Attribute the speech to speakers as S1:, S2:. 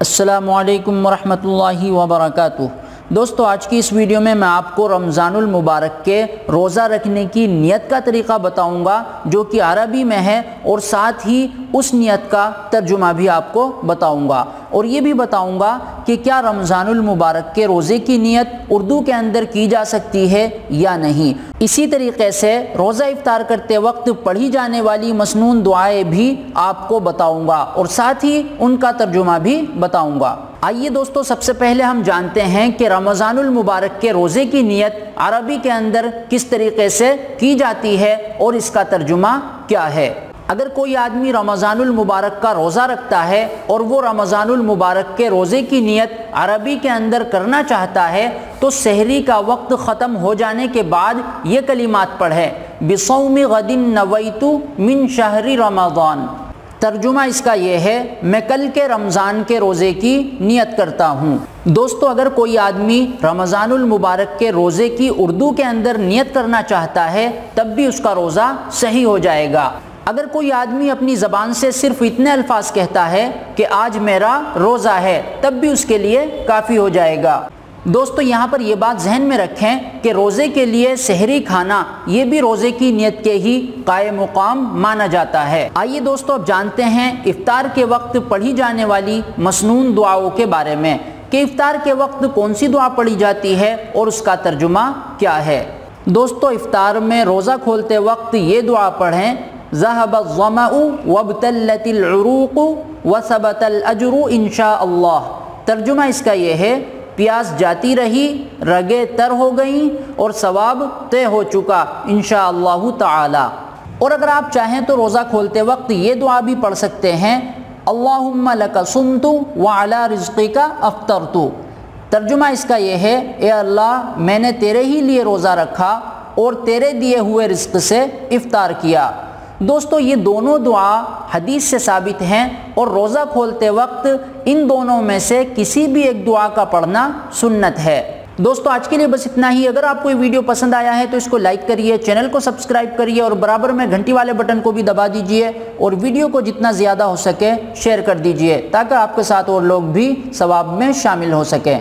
S1: السلام علیکم ورحمۃ اللہ وبرکاتہ۔ دوستو، آج کی اس ویڈیو میں آپ کو رمضان المبارک کے روزہ رکھنے کی نیت کا طریقہ بتاؤں گا جو کہ عربی میں ہے، اور ساتھ ہی اس نیت کا ترجمہ بھی آپ کو بتاؤں گا، اور یہ بھی بتاؤں گا کہ کیا رمضان المبارک کے روزے کی نیت اردو کے اندر کی جا سکتی ہے یا نہیں۔ اسی طریقے سے روزہ افطار کرتے وقت پڑھی جانے والی مسنون دعائیں بھی آپ کو بتاؤں گا، اور ساتھ ہی ان کا ترجمہ بھی بتاؤں گا۔ آئیے دوستو، سب سے پہلے ہم جانتے ہیں کہ رمضان المبارک کے روزے کی نیت عربی کے اندر کس طریقے سے کی جاتی ہے اور اس کا ترجمہ کیا ہے۔ اگر کوئی آدمی رمضان المبارک کا روزہ رکھتا ہے اور وہ رمضان المبارک کے روزے کی نیت عربی کے اندر کرنا چاہتا ہے تو سحری کا وقت ختم ہو جانے کے بعد یہ کلمات پڑھے: بصوم غد نویت من شہر رمضان۔ ترجمہ اس کا یہ ہے: میں کل کے رمضان کے روزے کی نیت کرتا ہوں۔ دوستو، اگر کوئی آدمی رمضان المبارک کے روزے کی اردو کے اندر نیت کرنا چاہتا ہے تب بھی اس کا روزہ صحیح ہو جائے گا۔ اگر کوئی آدمی اپنی زبان سے صرف اتنے الفاظ کہتا ہے کہ آج میرا روزہ ہے تب بھی اس کے لیے کافی ہو جائے گا۔ دوستو، یہاں پر یہ بات ذہن میں رکھیں کہ روزے کے لیے سحری کھانا یہ بھی روزے کی نیت کے ہی قائم مقام مانا جاتا ہے۔ آئیے دوستو، اب جانتے ہیں افطار کے وقت پڑھی جانے والی مسنون دعاؤں کے بارے میں کہ افطار کے وقت کون سی دعا پڑھی جاتی ہے اور اس کا ترجمہ کیا ہے۔ دوستو، افطار میں روزہ کھولتے وقت یہ دعا پڑھیں: ذهب الظمأ وابتلت العروق وثبت الاجر انشاء اللہ۔ ترجمہ اس کا یہ ہے: پیاس جاتی رہی، رگیں تر ہو گئیں اور ثواب طے ہو چکا انشاءاللہ تعالی۔ اور اگر آپ چاہیں تو روزہ کھولتے وقت یہ دعا بھی پڑھ سکتے ہیں: اللہم لک صمت وعلی رزقک افطرت۔ ترجمہ اس کا یہ ہے: اے اللہ، میں نے تیرے ہی لیے روزہ رکھا اور تیرے دیے ہوئے رزق سے افطار کیا۔ دوستو، یہ دونوں دعا حدیث سے ثابت ہیں اور روزہ کھولتے وقت ان دونوں میں سے کسی بھی ایک دعا کا پڑھنا سنت ہے۔ دوستو، آج کے لیے بس اتنا ہی۔ اگر آپ کو یہ ویڈیو پسند آیا ہے تو اس کو لائک کریے، چینل کو سبسکرائب کریے اور برابر میں گھنٹی والے بٹن کو بھی دبا دیجئے، اور ویڈیو کو جتنا زیادہ ہو سکے شیئر کر دیجئے تاکہ آپ کے ساتھ اور لوگ بھی ثواب میں شامل ہو سکیں۔